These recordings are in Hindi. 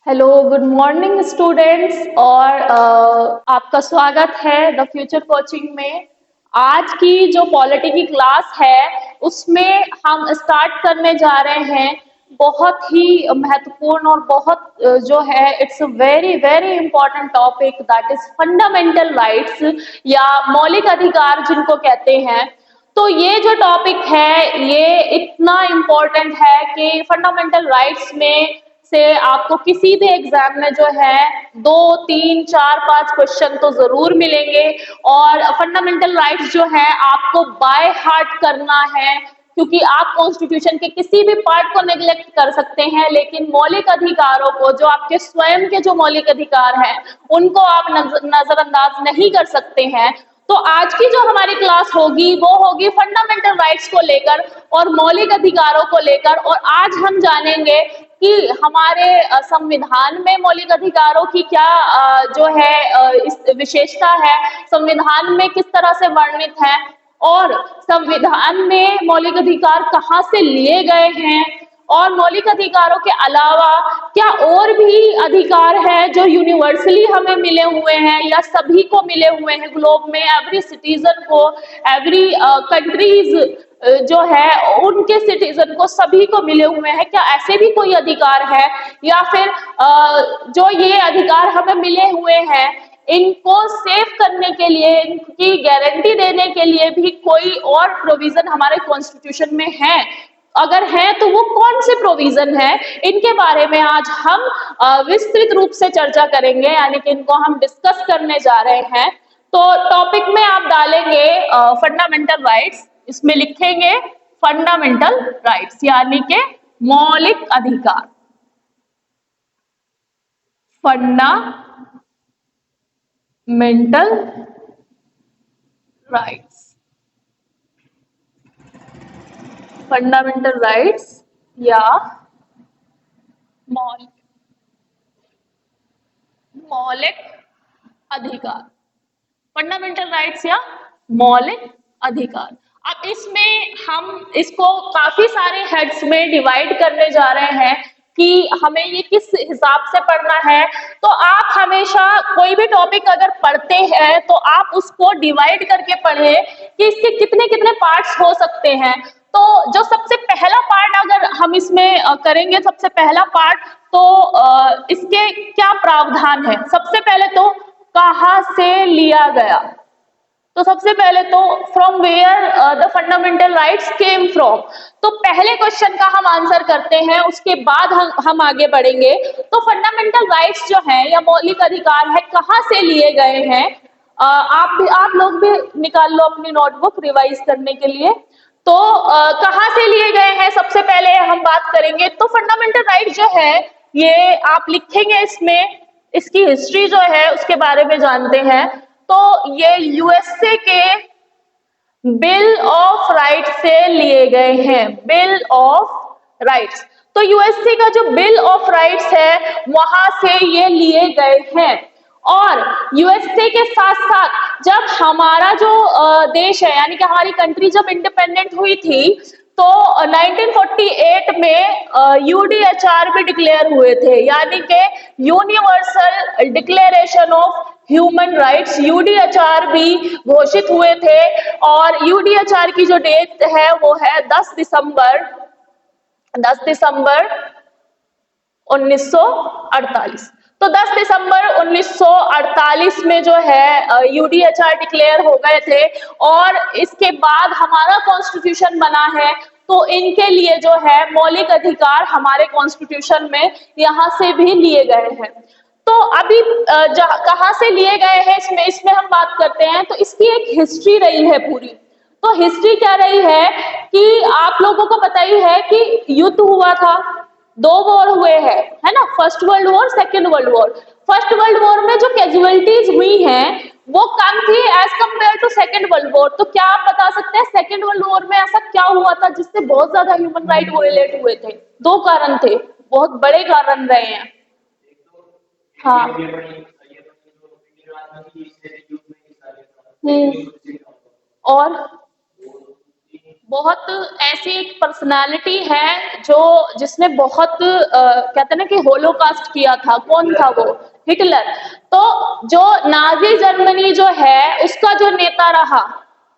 Hello, good morning students. और आपका स्वागत है द फ्यूचर कोचिंग में। आज की जो पॉलिटी की क्लास है उसमें हम स्टार्ट करने जा रहे हैं बहुत ही महत्वपूर्ण और बहुत जो है it's very very important topic, that is fundamental rights या मौलिक अधिकार जिनको कहते हैं। तो ये जो टॉपिक है ये इतना इम्पोर्टेंट है कि फंडामेंटल राइट्स में से आपको किसी भी एग्जाम में जो है 2 3 4 5 क्वेश्चन तो जरूर मिलेंगे। और फंडामेंटल राइट्स जो है आपको बाय हार्ट करना है, क्योंकि आप कॉन्स्टिट्यूशन के किसी भी पार्ट को नेग्लेक्ट कर सकते हैं लेकिन मौलिक अधिकारों को, जो आपके स्वयं के जो मौलिक अधिकार हैं उनको आप नजरअंदाज नहीं कर सकते हैं। तो आज की जो हमारी क्लास होगी वो होगी फंडामेंटल राइट्स को लेकर और मौलिक अधिकारों को लेकर। और आज हम जानेंगे कि हमारे संविधान में मौलिक अधिकारों की क्या जो है इस विशेषता है, संविधान में किस तरह से वर्णित है और संविधान में मौलिक अधिकार कहाँ से लिए गए हैं, और मौलिक अधिकारों के अलावा क्या और भी अधिकार है जो यूनिवर्सली हमें मिले हुए हैं या सभी को मिले हुए हैं ग्लोब में, एवरी सिटीजन को, एवरी कंट्रीज जो है उनके सिटीजन को सभी को मिले हुए हैं। क्या ऐसे भी कोई अधिकार है या फिर जो ये अधिकार हमें मिले हुए हैं इनको सेव करने के लिए, इनकी गारंटी देने के लिए भी कोई और प्रोविजन हमारे कॉन्स्टिट्यूशन में है? अगर है तो वो कौन से प्रोविजन है, इनके बारे में आज हम विस्तृत रूप से चर्चा करेंगे, यानी कि इनको हम डिस्कस करने जा रहे हैं। तो टॉपिक में आप डालेंगे फंडामेंटल राइट्स, इसमें लिखेंगे फंडामेंटल राइट्स यानी के मौलिक अधिकार, फंडामेंटल राइट्स, फंडामेंटल राइट्स या मौलिक मौलिक अधिकार, फंडामेंटल राइट्स या मौलिक अधिकार। अब इसमें हम इसको काफी सारे हेड्स में डिवाइड करने जा रहे हैं कि हमें ये किस हिसाब से पढ़ना है। तो आप हमेशा कोई भी टॉपिक अगर पढ़ते हैं तो आप उसको डिवाइड करके पढ़ें कि इसके कितने कितने पार्ट्स हो सकते हैं। तो जो सबसे पहला पार्ट अगर हम इसमें करेंगे, सबसे पहला पार्ट, तो इसके क्या प्रावधान है। सबसे पहले तो कहाँ से लिया गया, तो सबसे पहले तो from where the fundamental rights came from. तो पहले क्वेश्चन का हम आंसर करते हैं, उसके बाद हम आगे बढ़ेंगे। तो फंडामेंटल राइट्स जो है या मौलिक अधिकार है कहाँ से लिए गए हैं। आप लोग भी निकाल लो अपनी नोटबुक रिवाइज करने के लिए। तो कहाँ से लिए गए हैं सबसे पहले हम बात करेंगे। तो फंडामेंटल राइट जो है ये आप लिखेंगे, इसमें इसकी हिस्ट्री जो है उसके बारे में जानते हैं। तो ये यूएसए के बिल ऑफ राइट्स से लिए गए हैं, बिल ऑफ राइट्स। तो यूएसए का जो बिल ऑफ राइट्स है वहां से ये लिए गए हैं। और यूएसए के साथ साथ जब हमारा जो देश है यानी कि हमारी कंट्री जब इंडिपेंडेंट हुई थी तो 1948 में यूडीएचआर भी डिक्लेयर हुए थे, यानी कि universal declaration of human rights, UDHR भी घोषित हुए थे। और यूडीएचआर की जो डेट है वो है 10 दिसंबर 1948। तो 10 दिसंबर 1948 में जो है यूडीएचआर डिक्लेयर हो गए थे और इसके बाद हमारा कॉन्स्टिट्यूशन बना है। तो इनके लिए जो है मौलिक अधिकार हमारे कॉन्स्टिट्यूशन में यहाँ से भी लिए गए हैं। तो अभी कहाँ से लिए गए हैं इसमें हम बात करते हैं। तो इसकी एक हिस्ट्री रही है पूरी। तो हिस्ट्री क्या रही है कि आप लोगों को पता ही है कि युद्ध हुआ था, 2 वॉर हुए हैं, है ना, first world war, second world war. First world war में जो कैजुअलिटीज हुई हैं वो कम थी as compared to second world war. तो क्या आप बता सकते हैं सेकेंड वर्ल्ड वॉर में ऐसा क्या हुआ था जिससे बहुत ज्यादा ह्यूमन राइट वायलेट हुए थे? 2 कारण थे, बहुत बड़े कारण रहे हैं। हाँ। और बहुत ऐसी एक पर्सनालिटी है जो जिसने बहुत कहते हैं ना कि होलोकास्ट किया था। कौन था वो? हिटलर। तो जो नाजी जर्मनी जो है उसका जो नेता रहा,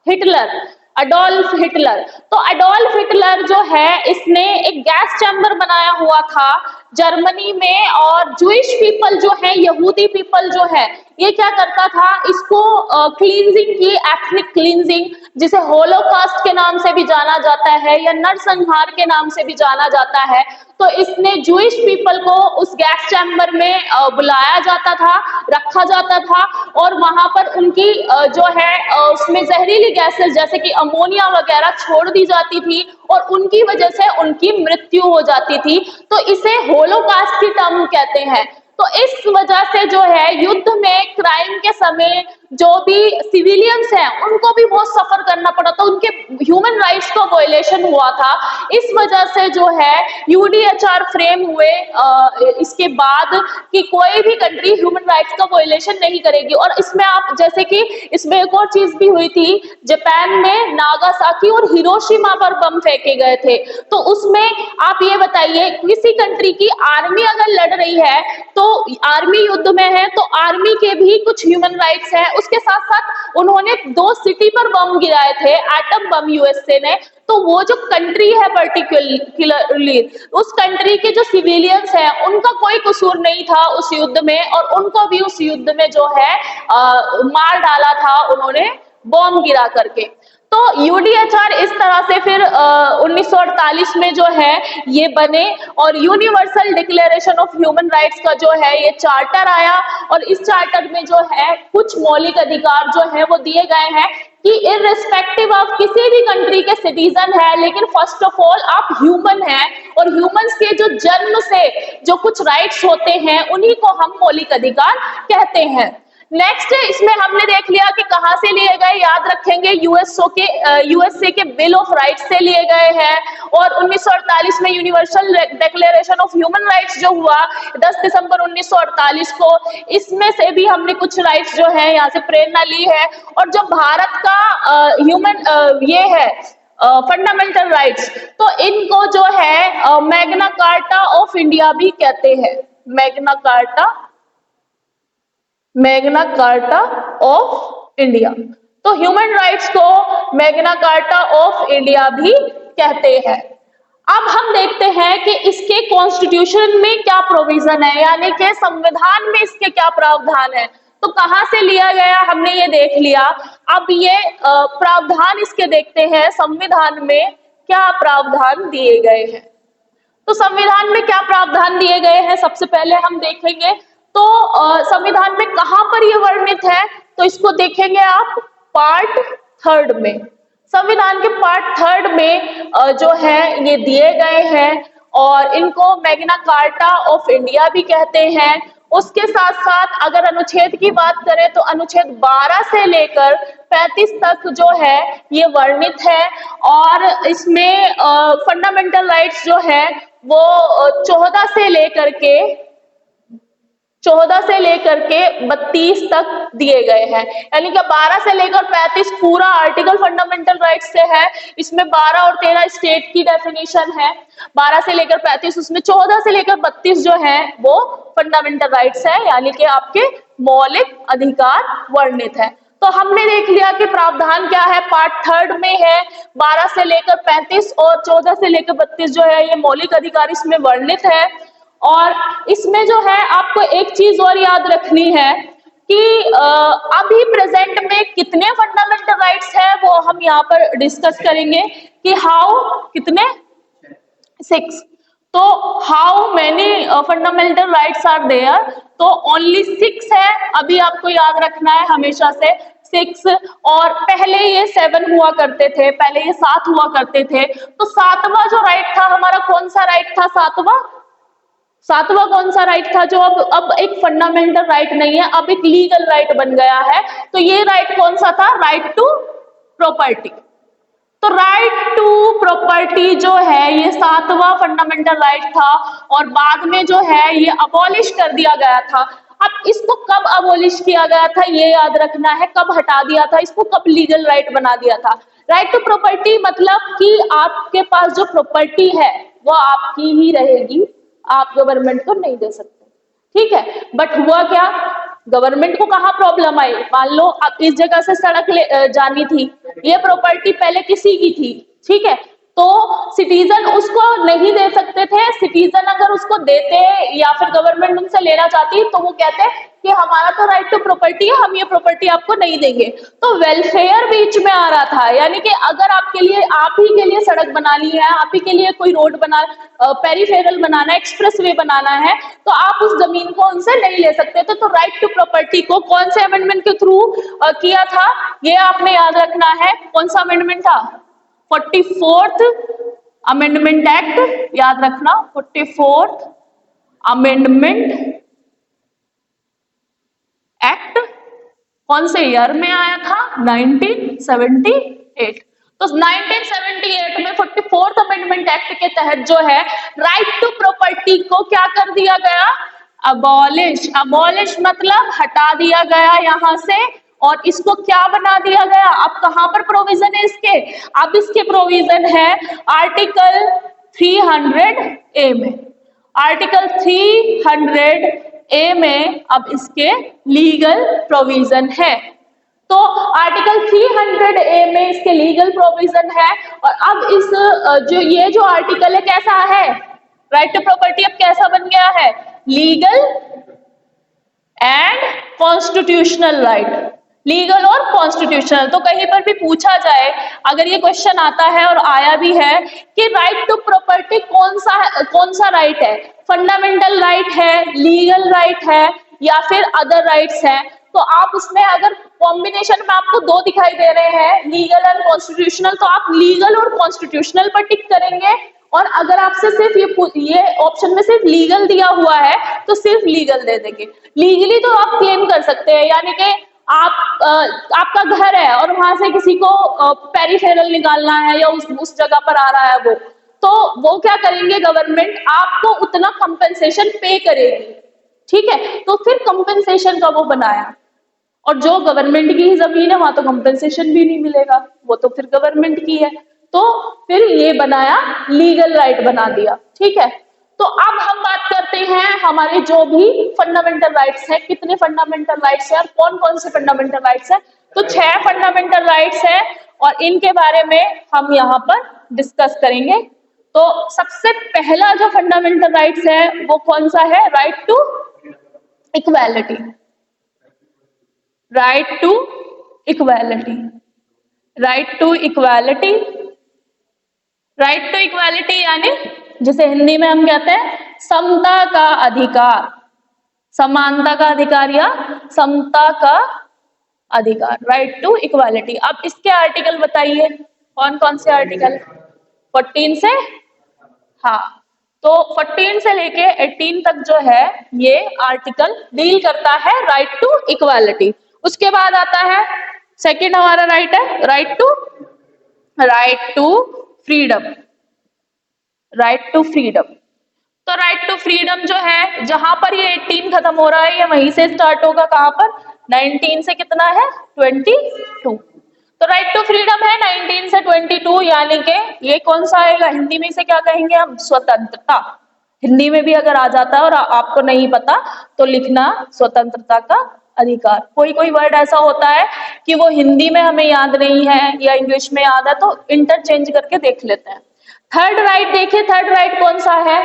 हिटलर, अडोल्फ हिटलर। तो अडोल्फ हिटलर जो है इसने एक गैस चैम्बर बनाया हुआ था जर्मनी में, और जूइश पीपल जो है, यहूदी पीपल जो है, ये क्या करता था, इसको क्लींजिंग की, एथनिक क्लींजिंग, जिसे होलोकास्ट के नाम से भी जाना जाता है या नरसंहार के नाम से भी जाना जाता है। तो इसने जूइश पीपल को उस गैस चैम्बर में बुलाया जाता था, रखा जाता था, और वहां पर उनकी जो है उसमें जहरीली गैसेस जैसे कि अमोनिया वगैरह छोड़ दी जाती थी, और उनकी वजह से उनकी मृत्यु हो जाती थी। तो इसे होलोकास्ट की टर्म कहते हैं। तो इस वजह से जो है युद्ध में क्राइम के समय जो भी सिविलियंस हैं उनको भी बहुत सफर करना पड़ा था, उनके ह्यूमन राइट्स का वायलेशन हुआ था। इस वजह से जो है यूडीएचआर फ्रेम हुए इसके बाद कि कोई भी कंट्री ह्यूमन राइट्स का वायलेशन नहीं करेगी। और इसमें आप जैसे कि इसमें एक और चीज भी हुई थी, जापान में नागासाकी और हिरोशिमा पर बम फेंके गए थे। तो उसमें आप ये बताइए, किसी कंट्री की आर्मी अगर लड़ रही है तो आर्मी युद्ध में है तो आर्मी के भी कुछ ह्यूमन राइट्स हैं। उसके साथ साथ उन्होंने 2 सिटी पर बम गिराए थे, एटम बम, यूएसए ने। तो वो जो कंट्री है पर्टिकुलरली, उस कंट्री के जो सिविलियंस हैं उनका कोई कसूर नहीं था उस युद्ध में, और उनको भी उस युद्ध में जो है मार डाला था उन्होंने बॉम्ब गिरा करके। तो यूडीएचआर इस तरह से फिर 1948 में जो है ये बने, और universal declaration of human rights का जो है ये चार्टर आया, और इस चार्टर में जो है कुछ मौलिक अधिकार जो है वो दिए गए हैं कि इररिस्पेक्टिव ऑफ किसी भी कंट्री के सिटीजन है, लेकिन फर्स्ट ऑफ ऑल आप ह्यूमन हैं, और ह्यूमंस के जो जन्म से जो कुछ राइट्स होते हैं उन्हीं को हम मौलिक अधिकार कहते हैं। नेक्स्ट इसमें हमने देख लिया कि कहां से लिए गए, याद रखेंगे यूएसए के बिल ऑफ राइट्स से लिए गए हैं। और 1948 में universal declaration of human rights जो हुआ 10 दिसंबर 1948 को, इसमें से भी हमने कुछ राइट्स जो है यहाँ से प्रेरणा ली है। और जो भारत का ह्यूमन ये है फंडामेंटल राइट्स, तो इनको जो है मैग्ना कार्टा ऑफ इंडिया भी कहते हैं। Magna carta of India. तो ह्यूमन राइट्स को मैग्ना कार्टा ऑफ इंडिया भी कहते हैं। अब हम देखते हैं कि इसके कॉन्स्टिट्यूशन में क्या प्रोविजन है, यानी कि संविधान में इसके क्या प्रावधान है। तो कहां से लिया गया हमने ये देख लिया। अब ये प्रावधान इसके देखते हैं, संविधान में क्या प्रावधान दिए गए हैं। तो संविधान में क्या प्रावधान दिए गए हैं सबसे पहले हम देखेंगे। तो संविधान में कहां पर यह वर्णित है, तो इसको देखेंगे आप पार्ट 3 में। संविधान के पार्ट 3 में जो है ये दिए गए हैं, और इनको मैग्ना कार्टा ऑफ इंडिया भी कहते हैं। उसके साथ साथ अगर अनुच्छेद की बात करें तो अनुच्छेद 12 से लेकर 35 तक जो है ये वर्णित है, और इसमें फंडामेंटल राइट्स जो है वो 14 से लेकर के 32 तक दिए गए हैं। यानी कि 12 से लेकर 35 पूरा आर्टिकल फंडामेंटल राइट्स से है। इसमें 12 और 13 स्टेट की डेफिनेशन है, 12 से लेकर 35, उसमें 14 से लेकर 32 जो है वो फंडामेंटल राइट्स है, यानी कि आपके मौलिक अधिकार वर्णित है। तो हमने देख लिया कि प्रावधान क्या है, पार्ट 3 में है 12 से लेकर 35 और 14 से लेकर 32 जो है ये मौलिक अधिकार इसमें वर्णित है। और इसमें जो है आपको एक चीज और याद रखनी है कि अभी प्रेजेंट में कितने फंडामेंटल राइट्स है वो हम यहाँ पर डिस्कस करेंगे कि कितने 6। तो how many fundamental rights are there, तो ओनली 6 है। अभी आपको याद रखना है हमेशा से 6, और पहले ये 7 हुआ करते थे, पहले ये 7 हुआ करते थे। तो 7वां जो राइट था हमारा, कौन सा राइट था? 7वां कौन सा राइट था जो अब एक फंडामेंटल राइट नहीं है, अब एक लीगल राइट बन गया है। तो ये राइट कौन सा था? Right to property. तो राइट टू प्रॉपर्टी जो है ये 7वां फंडामेंटल राइट था, और बाद में जो है ये अबॉलिश कर दिया गया था। अब इसको कब अबॉलिश किया गया था ये याद रखना है, कब हटा दिया था इसको, कब लीगल राइट बना दिया था। राइट टू प्रॉपर्टी मतलब कि आपके पास जो प्रॉपर्टी है वो आपकी ही रहेगी, आप गवर्नमेंट को नहीं दे सकते, ठीक है। बट हुआ क्या, गवर्नमेंट को कहाँ प्रॉब्लम आई, मान लो अब इस जगह से सड़क जानी थी, ये प्रॉपर्टी पहले किसी की थी, ठीक है, तो सिटीजन उसको नहीं दे सकते थे। सिटीजन अगर उसको देते या फिर गवर्नमेंट उनसे लेना चाहती तो वो कहते कि हमारा तो राइट टू प्रॉपर्टी है, हम ये प्रॉपर्टी आपको नहीं देंगे। तो वेलफेयर बीच में आ रहा था, यानी कि अगर आपके लिए, आप ही के लिए सड़क बनानी है, आप ही के लिए कोई रोड बना, पेरिफेरल बनाना है, एक्सप्रेसवे बनाना है, तो आप उस जमीन को उनसे नहीं ले सकते थे। तो राइट टू प्रॉपर्टी को कौन से अमेंडमेंट के थ्रू किया था, ये आपने याद रखना है। कौन सा अमेंडमेंट था, 44th अमेंडमेंट एक्ट, याद रखना 44th अमेंडमेंट एक्ट कौन से ईयर में आया था, 1978। तो 1978 में 44th अमेंडमेंट एक्ट के तहत जो है राइट टू प्रॉपर्टी को क्या कर दिया गया, अबॉलिश। अबॉलिश मतलब हटा दिया गया यहां से, और इसको क्या बना दिया गया। अब कहां पर प्रोविजन है इसके, अब इसके प्रोविजन है आर्टिकल 300A में। आर्टिकल 300A में अब इसके लीगल प्रोविजन है। तो आर्टिकल 300A में इसके लीगल प्रोविजन है। और अब इस जो आर्टिकल है कैसा है, राइट टू प्रॉपर्टी अब कैसा बन गया है, legal and constitutional right, legal और कॉन्स्टिट्यूशनल। तो कहीं पर भी पूछा जाए, अगर ये क्वेश्चन आता है और आया भी है कि राइट टू प्रॉपर्टी कौन सा राइट है, फंडामेंटल राइट है, लीगल राइट है या फिर अदर राइट्स है, तो आप उसमें अगर कॉम्बिनेशन में आपको दो दिखाई दे रहे हैं, लीगल एंड कॉन्स्टिट्यूशनल, तो आप लीगल और कॉन्स्टिट्यूशनल पर टिक करेंगे। और अगर आपसे सिर्फ ये ऑप्शन में सिर्फ लीगल दिया हुआ है तो सिर्फ लीगल दे देंगे। लीगली तो आप क्लेम कर सकते हैं, यानी कि आपका घर है और वहां से किसी को पेरिफेरल निकालना है या उस जगह पर आ रहा है वो, तो वो क्या करेंगे, गवर्नमेंट आपको उतना कंपेंसेशन पे करेगी, ठीक है। तो फिर कंपेंसेशन का वो बनाया, और जो गवर्नमेंट की ही जमीन है वहां तो कंपेंसेशन भी नहीं मिलेगा, वो तो फिर गवर्नमेंट की है, तो फिर ये बनाया, लीगल राइट बना दिया, ठीक है। तो अब हम बात करते हैं हमारे जो भी फंडामेंटल राइट्स हैं, कितने फंडामेंटल राइट्स हैं और कौन कौन से फंडामेंटल राइट्स हैं। तो 6 फंडामेंटल राइट्स हैं और इनके बारे में हम यहाँ पर डिस्कस करेंगे। तो सबसे पहला जो फंडामेंटल राइट्स है वो कौन सा है, right to equality. Right to equality, right to equality, right to equality यानी जिसे हिंदी में हम कहते हैं समता का अधिकार, समानता का अधिकार या समता का अधिकार, राइट टू इक्वालिटी। अब इसके आर्टिकल बताइए, कौन कौन से आर्टिकल, 14 से, हाँ, तो 14 से लेके 18 तक जो है ये आर्टिकल डील करता है राइट टू इक्वालिटी। उसके बाद आता है सेकंड हमारा राइट है right to freedom, right to freedom. तो राइट टू फ्रीडम जो है, जहां पर ये 18 खत्म हो रहा है, ये वहीं से स्टार्ट होगा, कहां पर, 19 से कितना है, 22। तो राइट टू फ्रीडम है 19 से 22, यानी कि ये कौन सा आएगा, हिंदी में इसे क्या कहेंगे हम, स्वतंत्रता। हिंदी में भी अगर आ जाता है और आपको नहीं पता तो लिखना स्वतंत्रता का अधिकार। कोई कोई वर्ड ऐसा होता है कि वो हिंदी में हमें याद नहीं है या इंग्लिश में याद है, तो इंटरचेंज करके देख लेते हैं। थर्ड राइट देखिए, थर्ड राइट कौन सा है,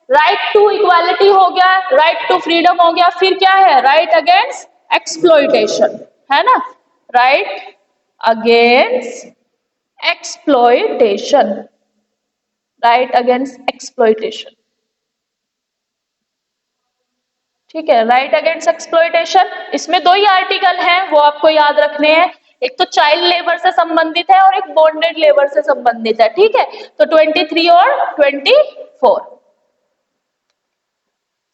राइट टू इक्वालिटी हो गया, राइट टू फ्रीडम हो गया, फिर क्या है, राइट अगेंस्ट एक्सप्लॉइटेशन, है ना, right against exploitation, right against exploitation, ठीक है, राइट अगेंस्ट एक्सप्लॉइटेशन। इसमें 2 ही आर्टिकल हैं, वो आपको याद रखने हैं, एक तो चाइल्ड लेबर से संबंधित है और एक बॉन्डेड लेबर से संबंधित है, ठीक है। तो 23 और 24।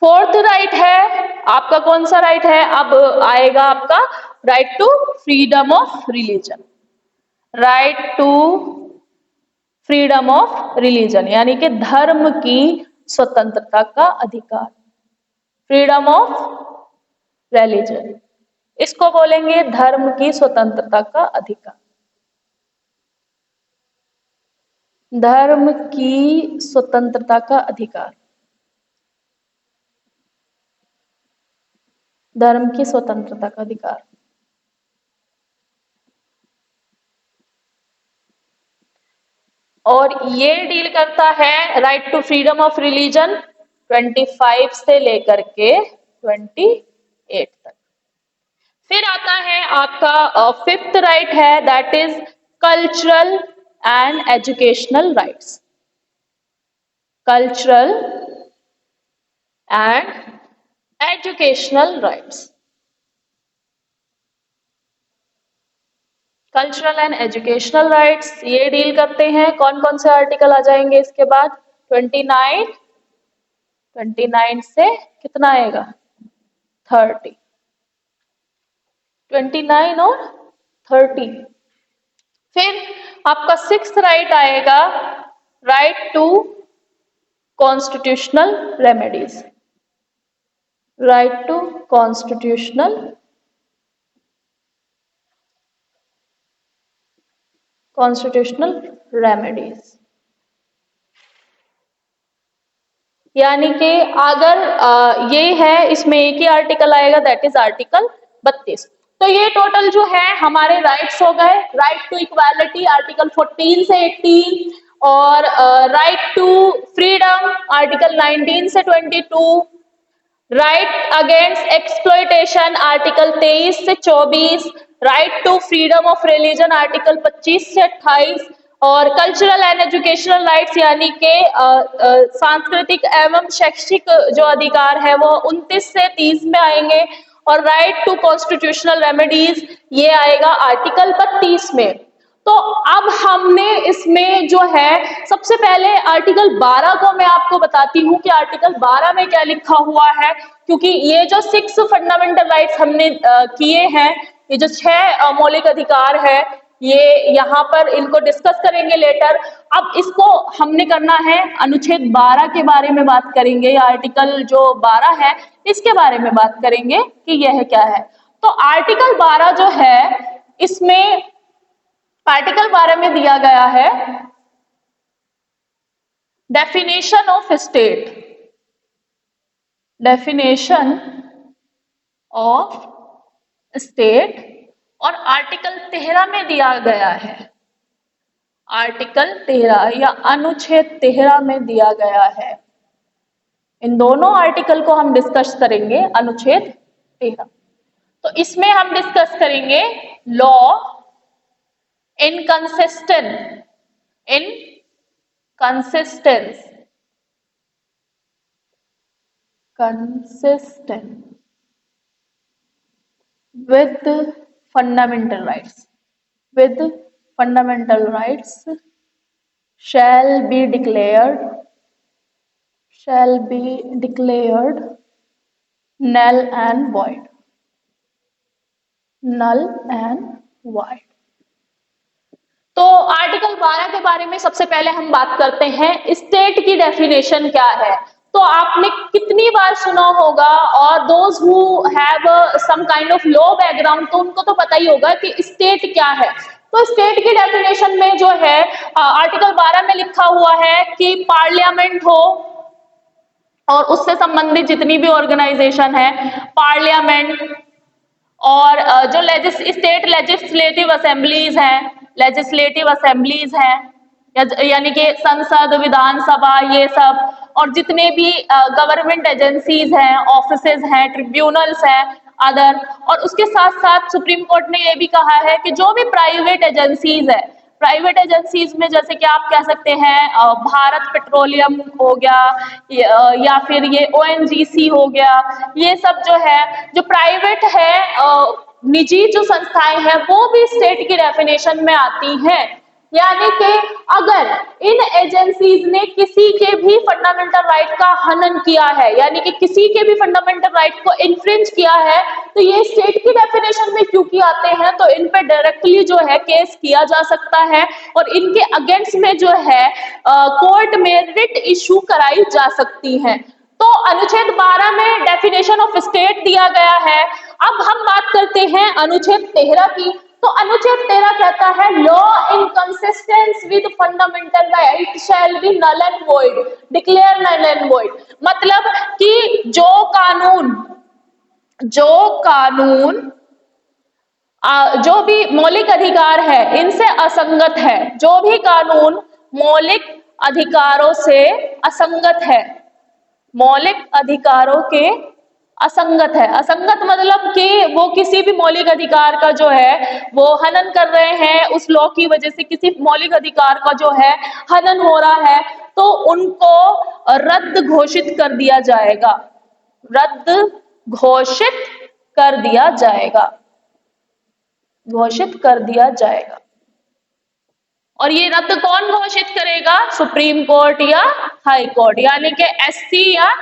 फोर्थ राइट है आपका, कौन सा राइट है, अब आएगा आपका right to freedom of religion, right to freedom of religion, यानी कि धर्म की स्वतंत्रता का अधिकार, फ्रीडम ऑफ रिलीजन, इसको बोलेंगे धर्म की स्वतंत्रता का अधिकार। धर्म की स्वतंत्रता का अधिकार। धर्म की स्वतंत्रता का अधिकार। और ये डील करता है right to freedom of religion 25 से लेकर के 28 तक। फिर आता है आपका फिफ्थ राइट है, that is cultural and educational rights. Cultural and educational rights. Cultural and educational rights ये डील करते हैं। कौन कौन से आर्टिकल आ जाएंगे इसके बाद? 29 से कितना आएगा? 30। 29 और 30। फिर आपका सिक्स्थ राइट आएगा, right to constitutional remedies. Right to constitutional remedies. यानी कि अगर ये है, इसमें एक ही आर्टिकल आएगा, दैट इज आर्टिकल 32। तो ये टोटल जो है हमारे राइट्स हो गए। राइट टू इक्वालिटी आर्टिकल 14 से 18, और राइट टू फ्रीडम आर्टिकल 19 से 22, राइट अगेंस्ट एक्सप्लॉयटेशन आर्टिकल 23 से 24, right to freedom of religion article 25 से 28, और कल्चरल एंड एजुकेशनल राइट्स यानी कि सांस्कृतिक एवं शैक्षिक जो अधिकार है वो 29 से 30 में आएंगे, और राइट टू कॉन्स्टिट्यूशनल रेमेडीज ये आएगा आर्टिकल 32 में। तो अब हमने इसमें जो है सबसे पहले आर्टिकल 12 को मैं आपको बताती हूँ कि आर्टिकल 12 में क्या लिखा हुआ है, क्योंकि ये जो 6 फंडामेंटल राइट्स हमने किए हैं, ये जो 6 मौलिक अधिकार है, ये यहाँ पर इनको डिस्कस करेंगे लेटर। अब इसको हमने करना है, अनुच्छेद 12 के बारे में बात करेंगे, या आर्टिकल जो 12 है इसके बारे में बात करेंगे कि यह क्या है। तो आर्टिकल 12 जो है, इसमें आर्टिकल 12 में दिया गया है definition of state. Definition of state, और आर्टिकल 13 में दिया गया है, आर्टिकल 13 या अनुच्छेद 13 में दिया गया है। इन दोनों आर्टिकल को हम डिस्कस करेंगे, अनुच्छेद 13। तो इसमें हम डिस्कस करेंगे law inconsistent with fundamental rights shall be declared null and void। तो आर्टिकल 12 के बारे में सबसे पहले हम बात करते हैं, स्टेट की डेफिनेशन क्या है। तो आपने कितनी बार सुना होगा, और those who have some kind of law background, तो उनको तो पता ही होगा कि स्टेट क्या है। तो स्टेट की डेफिनेशन में जो है आर्टिकल 12 में लिखा हुआ है कि पार्लियामेंट हो, और उससे संबंधित जितनी भी ऑर्गेनाइजेशन है, पार्लियामेंट, और जो स्टेट लेजिस्लेटिव असेंबलीज हैं, यानी कि संसद, विधानसभा, ये सब, और जितने भी गवर्नमेंट एजेंसीज हैं, ऑफिसेज हैं, ट्रिब्यूनल्स हैं, अदर। और उसके साथ साथ सुप्रीम कोर्ट ने ये भी कहा है कि जो भी प्राइवेट एजेंसीज है, प्राइवेट एजेंसीज में जैसे कि आप कह सकते हैं भारत पेट्रोलियम हो गया, या फिर ये ONGC हो गया, ये सब जो है, जो प्राइवेट है, निजी जो संस्थाएं हैं, वो भी स्टेट की डेफिनेशन में आती हैं। यानी कि अगर इन एजेंसीज ने किसी के भी फंडामेंटल राइट का हनन किया है, यानी कि किसी के भी फंडामेंटल राइट को इन्फ्रिंज किया है, तो ये स्टेट की डेफिनेशन में क्योंकि आते हैं, तो इन पे डायरेक्टली जो है केस किया जा सकता है, और इनके अगेंस्ट में जो है कोर्ट में रिट इशू कराई जा सकती है। तो अनुच्छेद 12 में डेफिनेशन ऑफ स्टेट दिया गया है। अब हम बात करते हैं अनुच्छेद 13 की। तो अनुच्छेद 13 कहता है law in consistence with fundamental right shall be null and void, declare null and void. मतलब कि जो भी मौलिक अधिकार है इनसे असंगत है, जो भी कानून मौलिक अधिकारों से असंगत है, मौलिक अधिकारों के असंगत है। असंगत मतलब कि वो किसी भी मौलिक अधिकार का जो है वो हनन कर रहे हैं, उस लॉ की वजह से किसी मौलिक अधिकार का जो है हनन हो रहा है, तो उनको रद्द घोषित कर दिया जाएगा, रद्द घोषित कर दिया जाएगा, घोषित कर दिया जाएगा। और ये रद्द कौन घोषित करेगा? सुप्रीम कोर्ट या हाई कोर्ट, यानी कि एससी या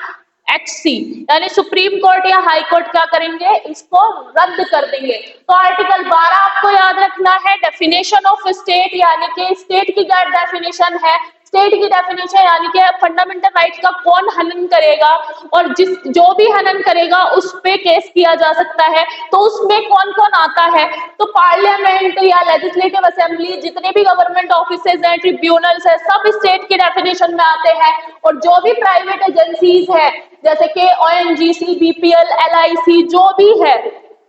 एचसी, यानी सुप्रीम कोर्ट या हाई कोर्ट क्या करेंगे? इसको रद्द कर देंगे। तो आर्टिकल 12 आपको याद रखना है, डेफिनेशन ऑफ स्टेट, यानी कि स्टेट की क्या डेफिनेशन है, स्टेट की डेफिनेशन यानी कि फंडामेंटल राइट का कौन हनन करेगा, और जो भी हनन करेगा उस पे केस किया जा सकता है। तो उसमें कौन कौन आता है? तो पार्लियामेंट या लेजिस्लेटिव असेंबली, जितने भी गवर्नमेंट ऑफिसेज हैं, ट्रिब्यूनल्स है, सब स्टेट की डेफिनेशन में आते हैं। और जो भी प्राइवेट एजेंसीज है जैसे कि ओएनजीसी, बीपीएल, एलआईसी, जो भी है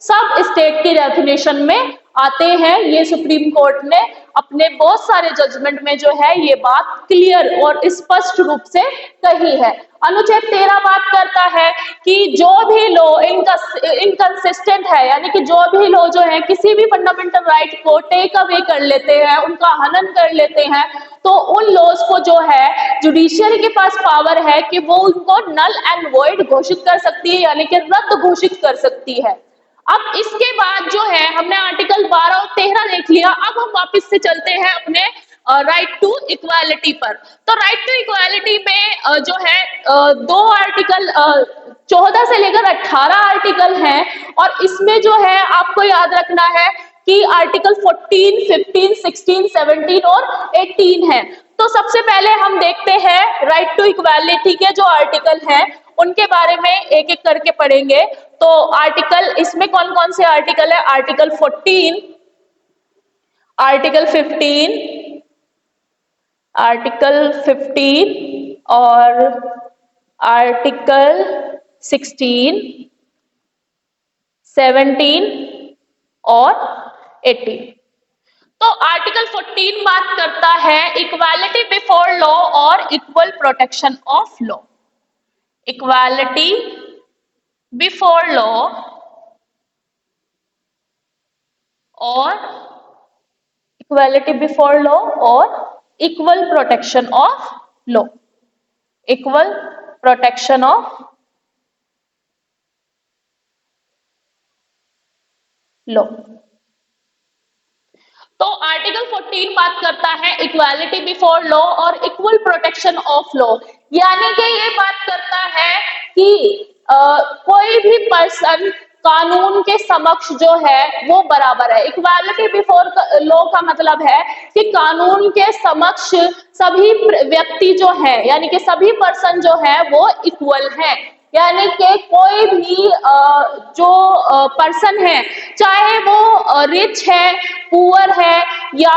सब स्टेट की डेफिनेशन में आते हैं। ये सुप्रीम कोर्ट ने अपने बहुत सारे जजमेंट में जो है ये बात क्लियर और स्पष्ट रूप से कही है। अनुच्छेद 13 बात करता है कि जो भी लॉ इनकंसिस्टेंट है, यानी कि जो भी लॉ जो है किसी भी फंडामेंटल राइट को टेक अवे कर लेते हैं, उनका हनन कर लेते हैं, तो उन लॉज को जो है जुडिशियरी के पास पावर है कि वो उनको नल एंड वॉइड घोषित कर सकती है, यानी कि रद्द घोषित कर सकती है। अब इसके बाद जो है हमने आर्टिकल 12 और 13 देख लिया, अब हम वापस से चलते हैं अपने राइट टू इक्वालिटी पर। तो राइट टू इक्वालिटी में जो है दो आर्टिकल 14 से लेकर 18 आर्टिकल हैं, और इसमें जो है आपको याद रखना है कि आर्टिकल 14, 15, 16, 17 और 18 है। तो सबसे पहले हम देखते हैं राइट टू इक्वालिटी के जो आर्टिकल हैं उनके बारे में एक एक करके पढ़ेंगे। तो आर्टिकल, इसमें कौन कौन से आर्टिकल है? आर्टिकल 14, आर्टिकल 15, आर्टिकल 15 और आर्टिकल 16, 17 और 18। तो आर्टिकल 14 बात करता है इक्वालिटी बिफोर लॉ और equal protection of law. Equality before law और इक्वालिटी बिफोर लॉ और equal protection of law, equal protection of law. तो आर्टिकल 14 बात करता है इक्वालिटी बिफोर लॉ और इक्वल प्रोटेक्शन ऑफ लॉ, यानी कि ये बात करता है कि कोई भी पर्सन कानून के समक्ष जो है वो बराबर है। इक्वालिटी बिफोर लॉ का मतलब है कि कानून के समक्ष सभी व्यक्ति जो है, यानी कि सभी पर्सन जो है वो इक्वल हैं, यानी कि कोई भी जो पर्सन है, चाहे वो रिच है, पुअर है, या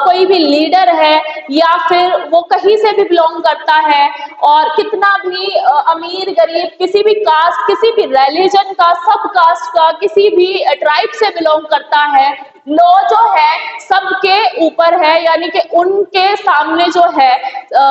कोई भी लीडर है, या फिर वो कहीं से भी बिलोंग करता है, और कितना भी अमीर गरीब, किसी भी कास्ट, किसी भी रिलीजन का, सब कास्ट का, किसी भी ट्राइब से बिलोंग करता है, लॉ जो है सबके ऊपर है, यानी कि उनके सामने जो है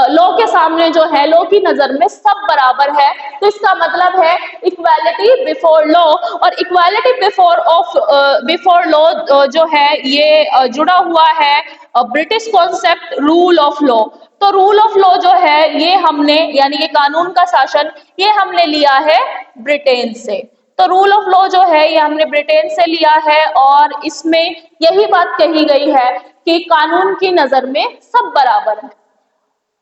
लॉ के सामने जो है, लॉ की नजर में सब बराबर है। तो इसका मतलब है इक्वालिटी बिफोर लॉ। और इक्वालिटी बिफोर लॉ जो है ये जुड़ा हुआ है British concept rule of law. तो रूल ऑफ लॉ जो है ये हमने, यानी ये कानून का शासन, ये हमने लिया है ब्रिटेन से। तो रूल ऑफ लॉ जो है ये हमने ब्रिटेन से लिया है, और इसमें यही बात कही गई है कि कानून की नजर में सब बराबर है।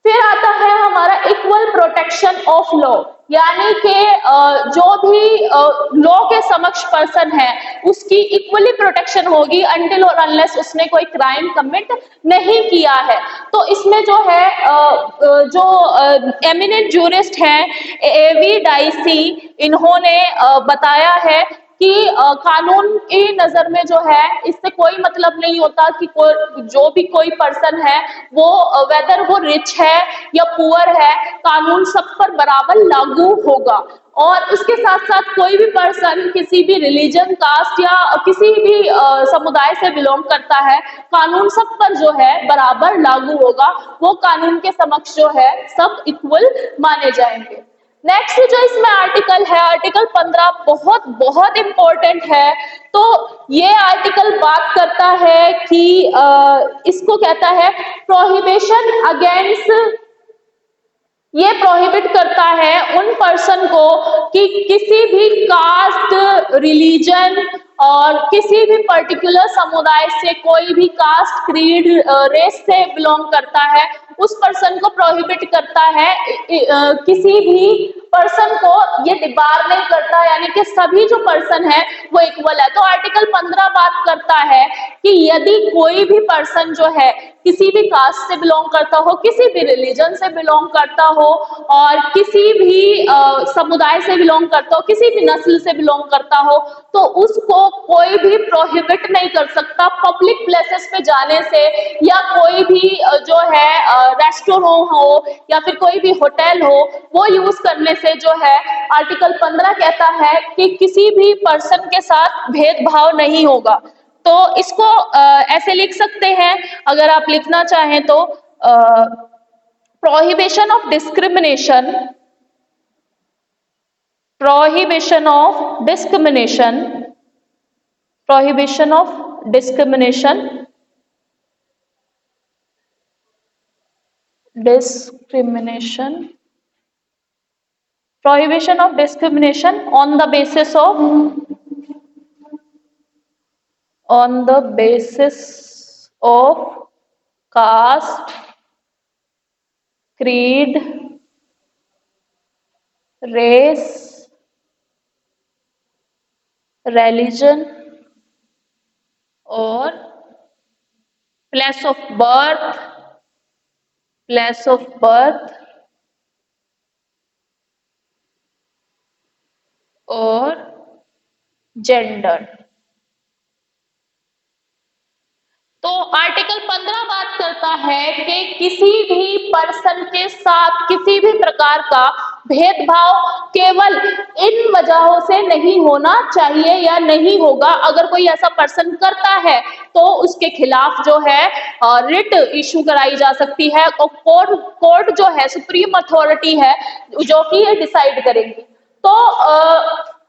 फिर आता है हमारा इक्वल प्रोटेक्शन ऑफ लॉ, यानी कि जो भी लॉ के समक्ष पर्सन है उसकी इक्वली प्रोटेक्शन होगी अनटिल और अनलेस उसने कोई क्राइम कमिट नहीं किया है। तो इसमें जो है जो एमिनेंट जूरिस्ट हैं एवी डाइसी, इन्होंने बताया है कि कानून की नजर में जो है इससे कोई मतलब नहीं होता कि जो भी कोई पर्सन है वो वेदर वो रिच है या पुअर है, कानून सब पर बराबर लागू होगा। और इसके साथ साथ कोई भी पर्सन किसी भी रिलीजन, कास्ट या किसी भी समुदाय से बिलोंग करता है, कानून सब पर जो है बराबर लागू होगा, वो कानून के समक्ष जो है सब इक्वल माने जाएंगे। नेक्स्ट जो इसमें आर्टिकल है, आर्टिकल 15 बहुत बहुत इंपॉर्टेंट है। तो ये आर्टिकल बात करता है कि इसको कहता है प्रोहिबिशन अगेंस्ट, ये प्रोहिबिट करता है उन पर्सन को कि किसी भी कास्ट, रिलीजन और किसी भी पर्टिकुलर समुदाय से, कोई भी कास्ट, क्रीड, रेस से बिलोंग करता है, उस पर्सन को प्रोहिबिट करता है, किसी भी पर्सन को ये डिबार नहीं करता, यानी कि सभी जो पर्सन है वो इक्वल है। तो आर्टिकल 15 बात करता है कि यदि कोई भी पर्सन जो है किसी भी कास्ट से बिलोंग करता हो, किसी भी रिलीजन से बिलोंग करता हो और किसी भी समुदाय से बिलोंग करता हो, किसी भी नस्ल से बिलोंग करता हो, तो उसको कोई भी प्रोहिबिट नहीं कर सकता पब्लिक प्लेसेस पे जाने से, या कोई भी जो है रेस्टोरेंट हो या फिर कोई भी होटल हो वो यूज करने से जो है आर्टिकल 15 कहता है कि किसी भी पर्सन के साथ भेदभाव नहीं होगा। तो इसको ऐसे लिख सकते हैं, अगर आप लिखना चाहें तो prohibition of discrimination, prohibition of discrimination, prohibition of discrimination, discrimination, prohibition of discrimination on the basis of, on the basis of caste, creed, race, religion और place of birth, place of birth और जेंडर। तो आर्टिकल 15 बात करता है कि किसी भी पर्सन के साथ किसी भी प्रकार का भेदभाव केवल इन वजहों से नहीं होना चाहिए या नहीं होगा। अगर कोई ऐसा पर्सन करता है तो उसके खिलाफ जो है रिट इशू कराई जा सकती है और कोर्ट जो है सुप्रीम अथॉरिटी है जो कि ये डिसाइड करेगी। तो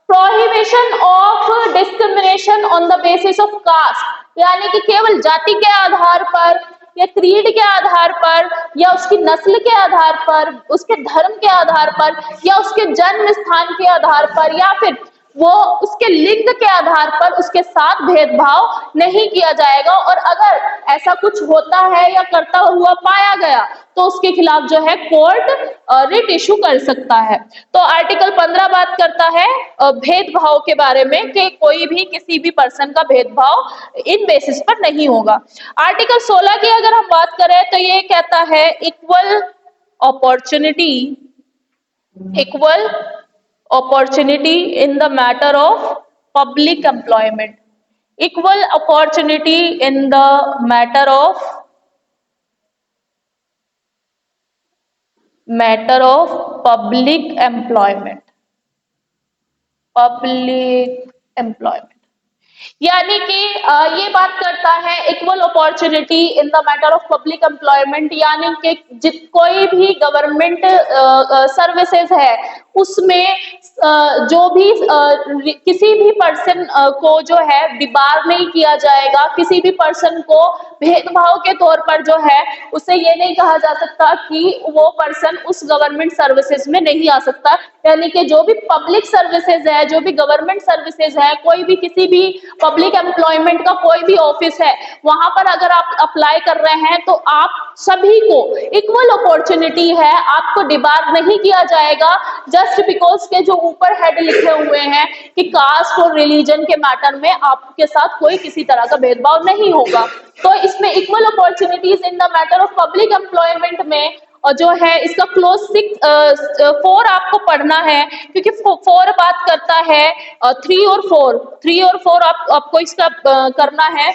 prohibition of discrimination on the basis of caste, यानी कि केवल जाति के आधार पर या क्रीड के आधार पर या उसकी नस्ल के आधार पर, उसके धर्म के आधार पर या उसके जन्म स्थान के आधार पर या फिर वो उसके लिंग के आधार पर उसके साथ भेदभाव नहीं किया जाएगा। और अगर ऐसा कुछ होता है या करता हुआ पाया गया तो उसके खिलाफ जो है कोर्ट रिट इशू कर सकता है। तो आर्टिकल 15 बात करता है भेदभाव के बारे में कि कोई भी किसी भी पर्सन का भेदभाव इन बेसिस पर नहीं होगा। आर्टिकल 16 की अगर हम बात करें तो ये कहता है equal opportunity, equal opportunity in the matter of public employment, equal opportunity in the matter of public employment, public employment, यानी कि ये बात करता है equal opportunity in the matter of public employment, यानी कि कोई भी गवर्नमेंट सर्विसेज है उसमें जो भी किसी भी पर्सन को जो है डिबार नहीं किया जाएगा, किसी भी पर्सन को भेदभाव के तौर पर जो है उसे ये नहीं कहा जा सकता कि वो पर्सन उस गवर्नमेंट सर्विसेज में नहीं आ सकता। यानी कि जो भी पब्लिक सर्विसेज है, जो भी गवर्नमेंट सर्विसेज है, कोई भी किसी भी पब्लिक एम्प्लॉयमेंट का कोई भी ऑफिस है, वहां पर अगर आप अप्लाई कर रहे हैं तो आप सभी को इक्वल अपॉर्चुनिटी है, आपको डिबार नहीं किया जाएगा जस्ट बिकॉज के जो ऊपर हेड लिखे हुए हैं कि कास्ट और रिलीजन के मैटर में आपके साथ कोई किसी तरह का भेदभाव नहीं होगा। तो इसमें equal opportunities in the matter of public employment में जो है इसका क्लोज 4 आपको पढ़ना है, क्योंकि 4 बात करता है 3 और 4 आपको इसका करना है।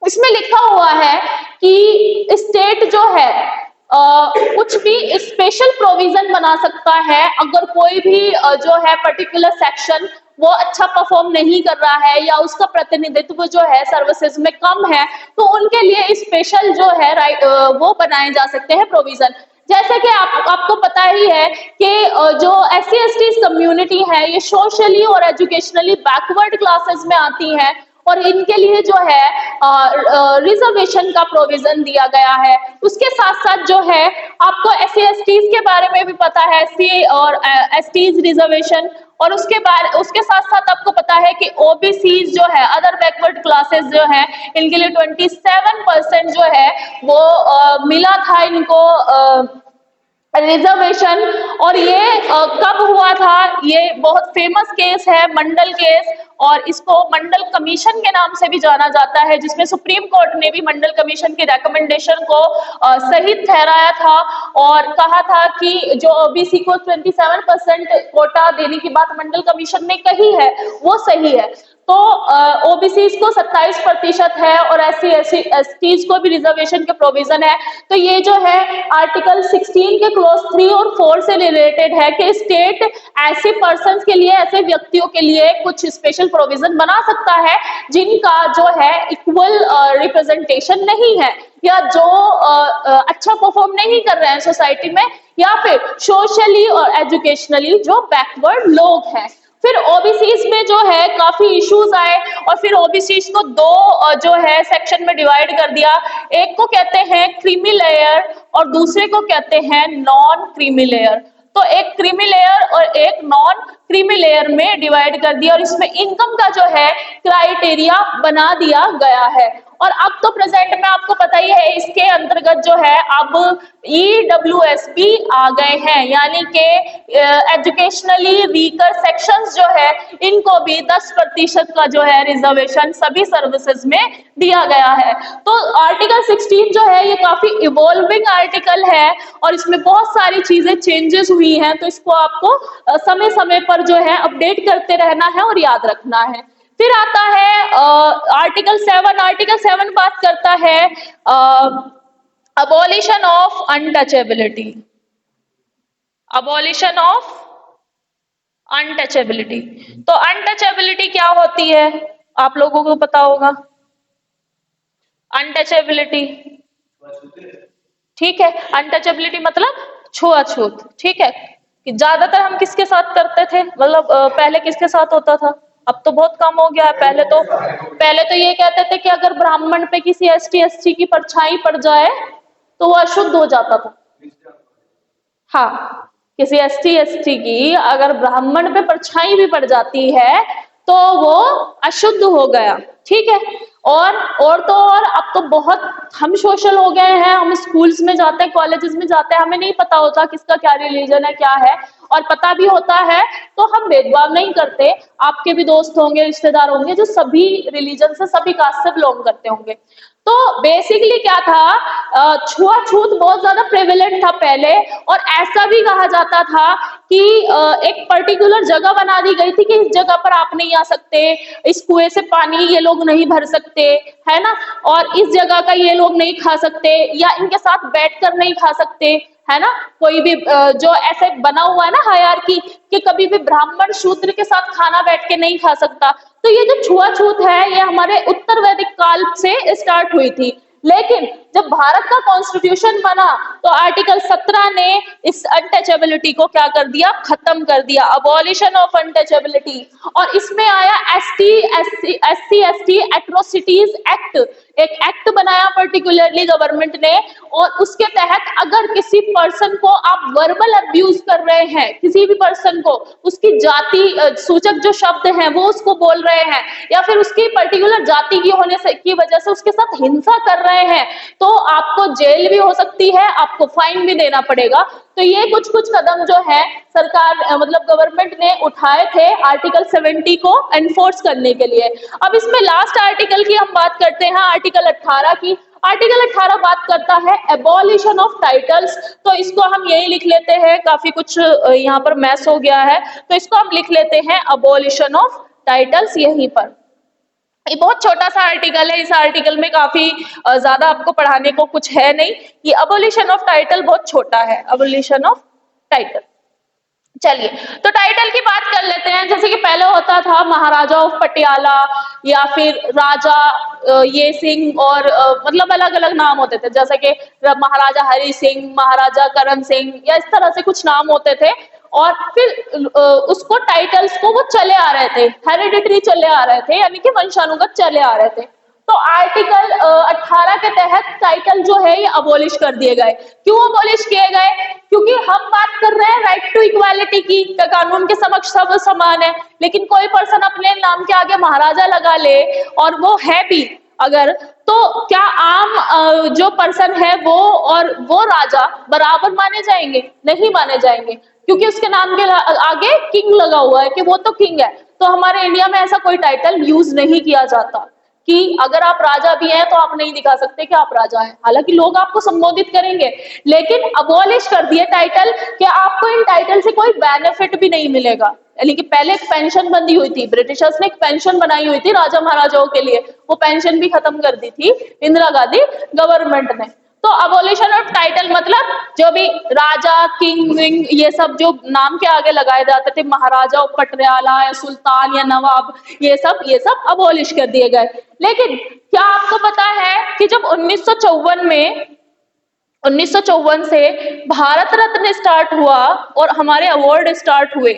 इसमें लिखा हुआ है कि स्टेट जो है कुछ भी स्पेशल प्रोविजन बना सकता है अगर कोई भी जो है पर्टिकुलर सेक्शन वो अच्छा परफॉर्म नहीं कर रहा है या उसका प्रतिनिधित्व जो है सर्विसेज में कम है, तो उनके लिए स्पेशल जो है वो बनाए जा सकते हैं प्रोविजन। जैसे कि आपको पता ही है कि जो SC/ST कम्युनिटी है ये सोशली और एजुकेशनली बैकवर्ड क्लासेस में आती है और इनके लिए जो है रिजर्वेशन का प्रोविजन दिया गया है। उसके साथ साथ जो है आपको SC/ST के बारे में भी पता है, SC और ST रिजर्वेशन, और उसके साथ साथ आपको पता है कि OBC जो है अदर बैकवर्ड क्लासेस जो है इनके लिए 27% जो है वो मिला था इनको रिजर्वेशन। और ये कब हुआ था, ये बहुत फेमस केस है मंडल केस, और इसको मंडल कमीशन के नाम से भी जाना जाता है, जिसमें सुप्रीम कोर्ट ने भी मंडल कमीशन की रिकमेंडेशन को सही ठहराया था और कहा था कि जो OBC को 27% कोटा देने की बात मंडल कमीशन ने कही है वो सही है। तो OBC को 27% है और SC/ST को भी रिजर्वेशन के प्रोविजन है। तो ये जो है आर्टिकल 16 के क्लोज 3 और 4 से रिलेटेड है कि स्टेट ऐसे पर्सन्स के लिए, ऐसे व्यक्तियों के लिए कुछ स्पेशल प्रोविजन बना सकता है जिनका जो है इक्वल रिप्रेजेंटेशन नहीं है या जो अच्छा परफॉर्म नहीं कर रहे हैं सोसाइटी में, या फिर सोशली और एजुकेशनली जो बैकवर्ड लोग हैं। फिर OBCs में जो है काफी इश्यूज आए और फिर OBCs को दो जो है सेक्शन में डिवाइड कर दिया। एक को कहते हैं क्रीमी लेयर और दूसरे को कहते हैं नॉन क्रीमी लेयर। तो एक क्रीमी लेयर और एक नॉन क्रीमी लेयर में डिवाइड कर दिया और इसमें इनकम का जो है क्राइटेरिया बना दिया गया है। और अब तो प्रेजेंट में आपको पता ही है इसके अंतर्गत जो है अब EWS भी आ गए हैं, यानी कि एजुकेशनली वीकर सेक्शंस जो है इनको भी 10% का जो है रिजर्वेशन सभी सर्विसेज में दिया गया है। तो आर्टिकल 16 जो है ये काफी इवॉल्विंग आर्टिकल है और इसमें बहुत सारी चीजें चेंजेस हुई हैं, तो इसको आपको समय समय पर जो है अपडेट करते रहना है और याद रखना है। फिर आता है आर्टिकल 7। आर्टिकल 7 बात करता है abolition of untouchability. Abolition of untouchability. तो अनटचेबिलिटी क्या होती है आप लोगों को पता होगा। अनटचेबिलिटी, ठीक है, अनटचेबिलिटी मतलब छुआछूत, ठीक है। कि ज्यादातर हम किसके साथ करते थे, मतलब पहले किसके साथ होता था, अब तो बहुत कम हो गया है। पहले तो ये कहते थे कि अगर ब्राह्मण पे किसी ST/ST की परछाई पड़ जाए तो वो अशुद्ध हो जाता था। हाँ, किसी ST/ST की अगर ब्राह्मण पे परछाई भी पड़ जाती है तो वो अशुद्ध हो गया, ठीक है। और तो और अब तो बहुत हम सोशल हो गए हैं, हम स्कूल्स में जाते हैं, कॉलेजेस में जाते हैं, हमें नहीं पता होता किसका क्या रिलीजन है, क्या है, और पता भी होता है तो हम भेदभाव नहीं करते। आपके भी दोस्त होंगे, रिश्तेदार होंगे जो सभी रिलीजन से, सभी कास्ट से बिलोंग करते होंगे। तो बेसिकली क्या था, छुआछूत बहुत ज्यादा प्रेवेलेंट था पहले, और ऐसा भी कहा जाता था कि एक पर्टिकुलर जगह बना दी गई थी कि इस जगह पर आप नहीं आ सकते, इस कुएं से पानी ये लोग नहीं भर सकते, है ना, और इस जगह का ये लोग नहीं खा सकते या इनके साथ बैठकर नहीं खा सकते, है ना। कोई भी जो ऐसे बना हुआ है ना हायरार्की कि कभी भी ब्राह्मण शूद्र के साथ खाना बैठ के नहीं खा सकता। तो ये जो छुआछूत है ये हमारे उत्तर वैदिक काल से स्टार्ट हुई थी, लेकिन जब भारत का कॉन्स्टिट्यूशन बना तो आर्टिकल 17 ने इस अनटचेबिलिटी को क्या कर दिया, खत्म कर दिया, अबॉलिशन ऑफ अनटचेबिलिटी। और इसमें आया SC/ST एट्रोसिटीज एक्ट, एक एक्ट बनाया पर्टिकुलरली गवर्नमेंट ने, और उसके तहत अगर किसी पर्सन को आप वर्बल अब्यूज कर रहे हैं, किसी भी पर्सन को उसकी जाति सूचक जो शब्द हैं वो उसको बोल रहे हैं या फिर उसकी पर्टिकुलर जाति की होने से की वजह से उसके साथ हिंसा कर रहे हैं, तो आपको जेल भी हो सकती है, आपको फाइन भी देना पड़ेगा। तो ये कुछ कदम जो है सरकार मतलब गवर्नमेंट ने उठाए थे आर्टिकल 70 को एनफोर्स करने के लिए। अब इसमें लास्ट आर्टिकल की हम बात करते हैं, आर्टिकल 18 की। आर्टिकल 18 बात करता है एबॉलिशन ऑफ टाइटल्स, तो इसको हम यही लिख लेते हैं, काफी कुछ यहाँ पर मैस हो गया है, तो इसको हम लिख लेते हैं अबॉलिशन ऑफ टाइटल्स यहीं पर। ये बहुत छोटा सा आर्टिकल है, इस आर्टिकल में काफी ज्यादा आपको पढ़ाने को कुछ है नहीं, ये अबोलिशन ऑफ टाइटल बहुत छोटा है, अबोलिशन ऑफ टाइटल। चलिए तो टाइटल की बात कर लेते हैं। जैसे कि पहले होता था महाराजा ऑफ पटियाला या फिर राजा ये सिंह, और मतलब अलग अलग नाम होते थे, जैसे कि महाराजा हरि सिंह, महाराजा करण सिंह, या इस तरह से कुछ नाम होते थे। और फिर उसको टाइटल्स को वो चले आ रहे थे, हेरिडिटरी चले आ रहे थे, यानी कि वंशानुगत चले आ रहे थे। तो आर्टिकल 18 के तहत टाइटल जो है ये अबोलिश कर दिए गए। क्यों अबोलिश किए गए? क्योंकि हम बात कर रहे हैं राइट टू इक्वालिटी की, कानून के समक्ष सब समान है, लेकिन कोई पर्सन अपने नाम के आगे महाराजा लगा ले और वो है भी अगर, तो क्या आम जो पर्सन है वो और वो राजा बराबर माने जाएंगे? नहीं माने जाएंगे, क्योंकि उसके नाम के आगे किंग लगा हुआ है कि वो तो किंग है। तो हमारे इंडिया में ऐसा कोई टाइटल यूज नहीं किया जाता कि अगर आप राजा भी हैं तो आप नहीं दिखा सकते कि आप राजा हैं, हालांकि लोग आपको संबोधित करेंगे, लेकिन अबॉलिश कर दिए टाइटल कि आपको इन टाइटल से कोई बेनिफिट भी नहीं मिलेगा। यानी कि पहले एक पेंशन बंदी हुई थी, ब्रिटिशर्स ने एक पेंशन बनाई हुई थी राजा महाराजाओं के लिए, वो पेंशन भी खत्म कर दी थी इंदिरा गांधी गवर्नमेंट ने। तो अबोलिशन ऑफ टाइटल मतलब जो भी राजा, किंग, विंग, ये सब जो नाम के आगे लगाए जाते थे, महाराजा, पटियाला या सुल्तान या नवाब, ये सब अबोलिश कर दिए गए। लेकिन क्या आपको पता है कि जब 1954 से भारत रत्न स्टार्ट हुआ और हमारे अवार्ड स्टार्ट हुए,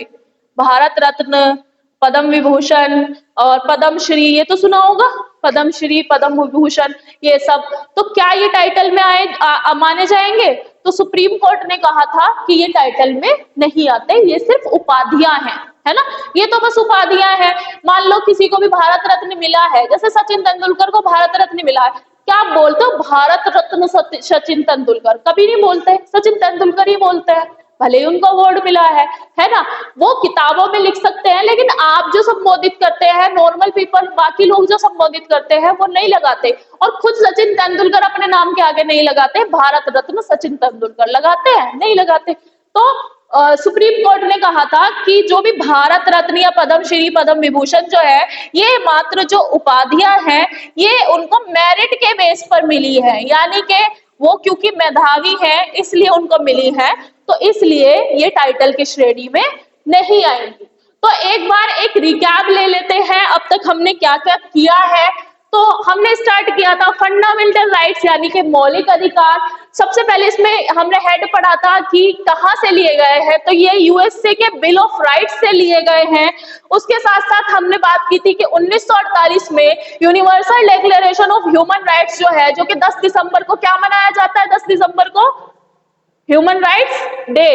भारत रत्न, पद्म विभूषण और पद्म श्री, ये तो सुना होगा, पद्म श्री, पद्म विभूषण, ये सब, तो क्या ये टाइटल में माने जाएंगे? तो सुप्रीम कोर्ट ने कहा था कि ये टाइटल में नहीं आते, ये सिर्फ उपाधियां हैं, है ना, ये तो बस उपाधियां हैं। मान लो किसी को भी भारत रत्न मिला है, जैसे सचिन तेंदुलकर को भारत रत्न मिला है, क्या आप बोलते हो भारत रत्न सचिन तेंदुलकर? कभी नहीं बोलते, सचिन तेंदुलकर ही बोलते हैं, भले ही उनको अवार्ड मिला है ना, वो किताबों में लिख सकते हैं, लेकिन आप जो संबोधित करते हैं, नॉर्मल पीपल, बाकी लोग जो संबोधित करते हैं वो नहीं लगाते, और खुद सचिन तेंदुलकर अपने नाम के आगे नहीं लगाते, भारत रत्न सचिन तेंदुलकर लगाते हैं, नहीं लगाते। तो सुप्रीम कोर्ट ने कहा था कि जो भी भारत रत्न या पद्म श्री, पद्म विभूषण जो है, ये मात्र जो उपाधियां हैं, ये उनको मेरिट के बेस पर मिली है, यानी कि वो क्योंकि मेधावी है इसलिए उनको मिली है, तो इसलिए ये टाइटल की श्रेणी में नहीं आएंगी। तो एक बार एक रिकैप ले लेते हैं, अब तक हमने क्या क्या किया है। तो हमने स्टार्ट किया था फंडामेंटल राइट्स, यानी कि मौलिक अधिकार। सबसे पहले इसमें हमने हेड पढ़ा था कि कहाँ से लिए गए हैं, तो ये यूएसए के बिल ऑफ राइट्स से लिए गए हैं। उसके साथ साथ हमने बात की थी कि 1948 में universal declaration of human rights जो है, जो कि 10 दिसंबर को क्या मनाया जाता है? 10 दिसंबर को ह्यूमन राइट्स डे,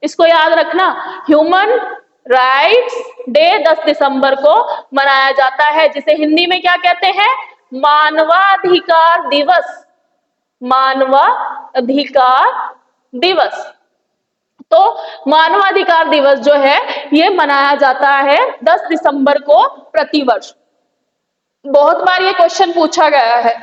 इसको याद रखना, ह्यूमन राइट्स डे 10 दिसंबर को मनाया जाता है, जिसे हिंदी में क्या कहते हैं? मानवाधिकार दिवस, मानवाधिकार दिवस। तो मानवाधिकार दिवस जो है ये मनाया जाता है 10 दिसंबर को प्रतिवर्ष। बहुत बार ये क्वेश्चन पूछा गया है।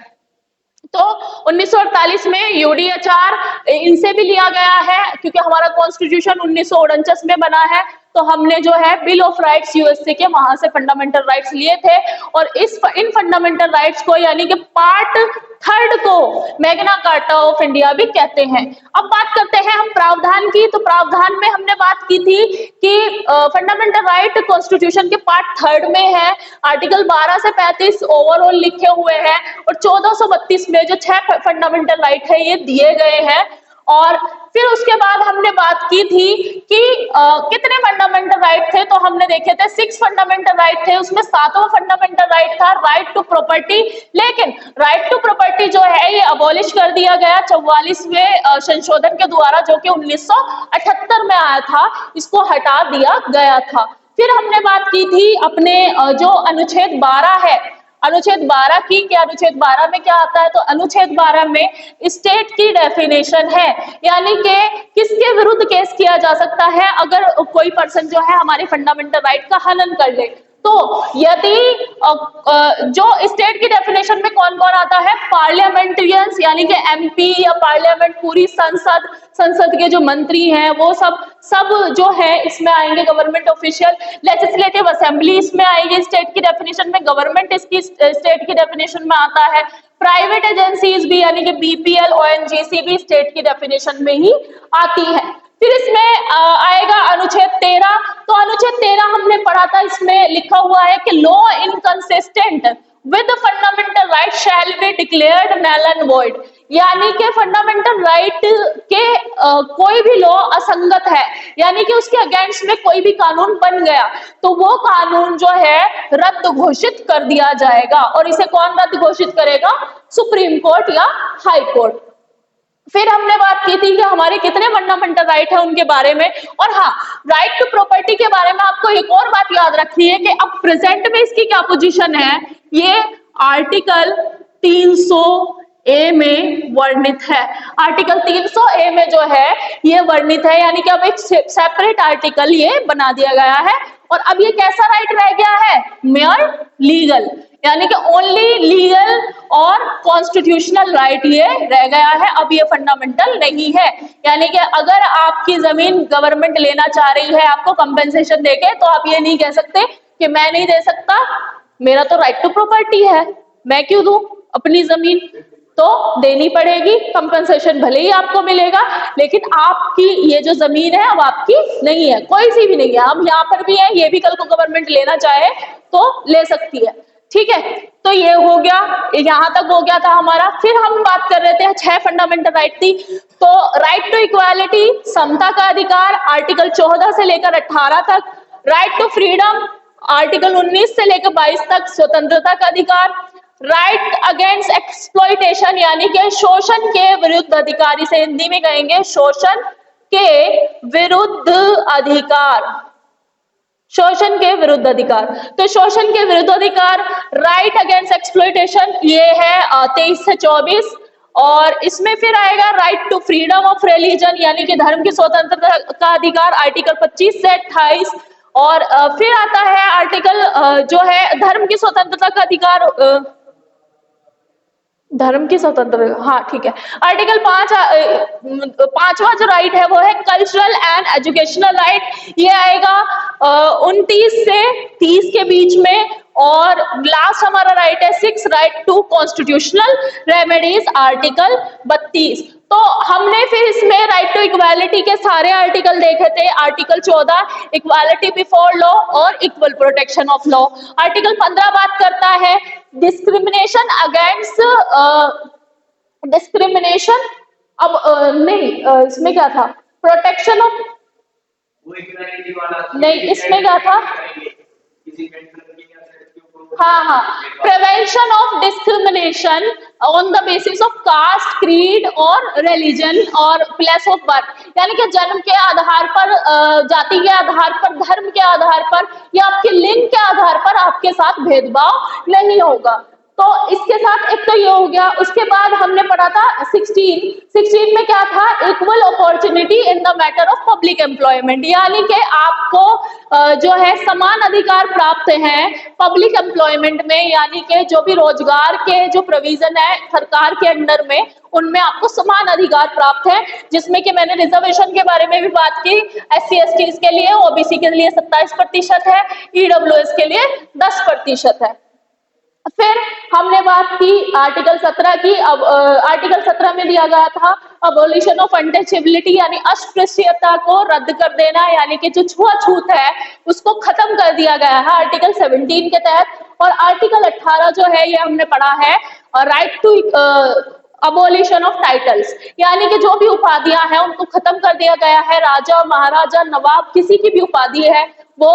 तो 1948 में यूडीएचआर इनसे भी लिया गया है, क्योंकि हमारा कॉन्स्टिट्यूशन 1949 में बना है, तो हमने जो है बिल ऑफ राइट्स यूएसए के वहां से फंडामेंटल राइट्स लिए थे, और इन फंडामेंटल राइट्स को, यानी कि पार्ट 3 को मैग्ना कार्टा ऑफ इंडिया भी कहते हैं। अब बात करते हैं हम प्रावधान की। तो प्रावधान में हमने बात की थी कि फंडामेंटल राइट कॉन्स्टिट्यूशन के पार्ट 3 में है, आर्टिकल 12 से 35 ओवरऑल लिखे हुए हैं, और 1432 में जो 6 फंडामेंटल राइट है ये दिए गए हैं। और फिर उसके बाद हमने बात की थी कि कितने फंडामेंटल राइट थे, तो हमने देखे थे 6 फंडामेंटल राइट थे, उसमें 7वां फंडामेंटल राइट था राइट टू प्रॉपर्टी। लेकिन राइट टू प्रॉपर्टी जो है ये अबॉलिश कर दिया गया 44वें संशोधन के द्वारा, जो कि 1978 में आया था, इसको हटा दिया गया था। फिर हमने बात की थी अपने जो अनुच्छेद 12 है, अनुच्छेद 12 की, कि अनुच्छेद 12 में क्या आता है? तो अनुच्छेद 12 में स्टेट की डेफिनेशन है, यानी कि किसके विरुद्ध केस किया जा सकता है अगर कोई पर्सन जो है हमारे फंडामेंटल राइट का हनन कर ले। तो यदि जो स्टेट की डेफिनेशन में कौन कौन आता है, पार्लियामेंटेरियंस यानी कि एमपी या पार्लियामेंट, पूरी संसद के जो मंत्री हैं वो सब जो है इसमें आएंगे, गवर्नमेंट ऑफिशियल। लेजिस्लेटिव असेंबली इसमें आएगी स्टेट की डेफिनेशन में, गवर्नमेंट इसकी स्टेट की डेफिनेशन में आता है। प्राइवेट एजेंसीज भी यानी कि बीपीएल, ओएनजीसी भी स्टेट की डेफिनेशन में ही आती है। फिर इसमें आएगा अनुच्छेद 13। तो अनुच्छेद 13 हमने पढ़ा था, इसमें लिखा हुआ है कि law inconsistent with fundamental right shall be declared null and void, यानी कि फंडामेंटल राइट के कोई भी लॉ असंगत है, यानी कि उसके अगेंस्ट में कोई भी कानून बन गया तो वो कानून जो है रद्द घोषित कर दिया जाएगा। और इसे कौन रद्द घोषित करेगा? सुप्रीम कोर्ट या हाई कोर्ट। फिर हमने बात की थी कि हमारे कितने फंडामेंटल राइट है उनके बारे में। और हाँ, राइट टू प्रॉपर्टी के बारे में आपको एक और बात याद रखनी है कि अब प्रेजेंट में इसकी क्या पोजीशन है, ये आर्टिकल 300A में वर्णित है। आर्टिकल 300A में जो है ये वर्णित है, यानी कि अब एक सेपरेट आर्टिकल ये बना दिया गया है। और अब ये कैसा राइट रह गया है? मेयर लीगल, यानी कि ओनली लीगल और कॉन्स्टिट्यूशनल राइट ये रह गया है, अब ये फंडामेंटल नहीं है। यानी कि अगर आपकी जमीन गवर्नमेंट लेना चाह रही है आपको कंपेंसेशन देके, तो आप ये नहीं कह सकते कि मैं नहीं दे सकता, मेरा तो राइट टू प्रॉपर्टी है, मैं क्यों दूं अपनी जमीन, तो देनी पड़ेगी कंपेंसेशन, भले ही आपको मिलेगा लेकिन आपकी ये जो जमीन है अब आपकी नहीं है, कोई सी भी नहीं है। अब यहाँ पर भी है, ये भी कल को गवर्नमेंट लेना चाहे तो ले सकती है, ठीक है। तो ये हो गया, यहां तक हो गया था हमारा। फिर हम बात कर रहे थे 6 फंडामेंटल राइट थी। तो राइट टू इक्वालिटी, समता का अधिकार, आर्टिकल 14 से लेकर 18 तक। राइट टू फ्रीडम, आर्टिकल 19 से लेकर 22 तक, स्वतंत्रता का अधिकार। राइट अगेंस्ट एक्सप्लॉइटेशन, यानी कि शोषण के विरुद्ध अधिकार, इसे हिंदी में कहेंगे शोषण के विरुद्ध अधिकार, शोषण के विरुद्ध अधिकार। तो शोषण के विरुद्ध अधिकार, राइट अगेंस्ट एक्सप्लॉइटेशन, ये है 23 से 24। और इसमें फिर आएगा right to freedom of religion, यानी कि धर्म की स्वतंत्रता का अधिकार, आर्टिकल 25 से 28। और फिर आता है आर्टिकल जो है धर्म की स्वतंत्रता का अधिकार, धर्म की स्वतंत्रता, हाँ ठीक है। आर्टिकल 5वां जो राइट है वो है कल्चरल एंड एजुकेशनल राइट, ये आएगा 29 से 30 के बीच में। और लास्ट हमारा राइट है 6, right to constitutional remedies, article 32। तो हमने फिर इसमें राइट टू इक्वालिटी के सारे आर्टिकल देखे थे। आर्टिकल 14 इक्वालिटी बिफोर लॉ और equal protection of law. Article 15 बात करता है डिस्क्रिमिनेशन अगेंस्ट डिस्क्रिमिनेशन, अब नहीं इसमें क्या था, प्रोटेक्शन ऑफ, नहीं इसमें क्या था, हाँ, prevention of discrimination on the basis of caste, creed और रिलीजन और प्लेस ऑफ बर्थ, यानी कि जन्म के आधार पर, जाति के आधार पर, धर्म के आधार पर या आपके लिंग के आधार पर आपके साथ भेदभाव नहीं होगा। तो इसके साथ एक तो ये हो गया। उसके बाद हमने पढ़ा था 16 में क्या था, equal opportunity in the matter of public employment, यानी कि आपको जो है समान अधिकार प्राप्त हैं पब्लिक एम्प्लॉयमेंट में, यानी कि जो भी रोजगार के जो प्रोविजन है सरकार के अंडर में, उनमें आपको समान अधिकार प्राप्त है। जिसमें कि मैंने रिजर्वेशन के बारे में भी बात की, SC/ST के लिए, OBC के लिए 27% है, EWS के लिए 10% है। फिर हमने बात की आर्टिकल 17 की। अब आर्टिकल 17 में दिया गया था अबोलिशन ऑफ अनटचेबिलिटी, यानी अस्पृश्यता को रद्द कर देना, यानी कि जो छुआछूत है उसको खत्म कर दिया गया है आर्टिकल 17 के तहत। और आर्टिकल 18 जो है ये हमने पढ़ा है right to abolition of titles, यानी कि जो भी उपाधियां हैं उनको खत्म कर दिया गया है। राजा, महाराजा, नवाब, किसी की भी उपाधि है वो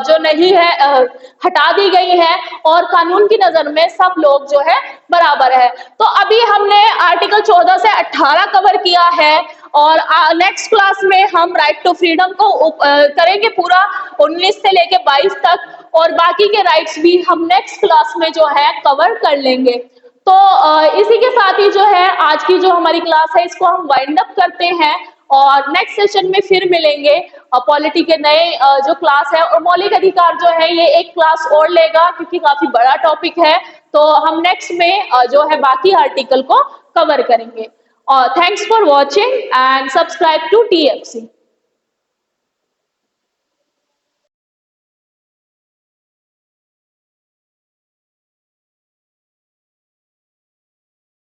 जो नहीं है हटा दी गई है और कानून की नजर में सब लोग जो है बराबर है। तो अभी हमने आर्टिकल 14 से 18 कवर किया है और नेक्स्ट क्लास में हम राइट टू फ्रीडम को करेंगे पूरा 19 से लेके 22 तक, और बाकी के राइट्स भी हम नेक्स्ट क्लास में जो है कवर कर लेंगे। तो इसी के साथ ही जो है आज की जो हमारी क्लास है इसको हम वाइंड अप करते हैं और नेक्स्ट सेशन में फिर मिलेंगे। पॉलिटी के नए जो क्लास है, और मौलिक अधिकार जो है ये एक क्लास और लेगा क्योंकि काफी बड़ा टॉपिक है। तो हम नेक्स्ट में जो है बाकी आर्टिकल को कवर करेंगे। Thanks for watching and subscribe to TFC।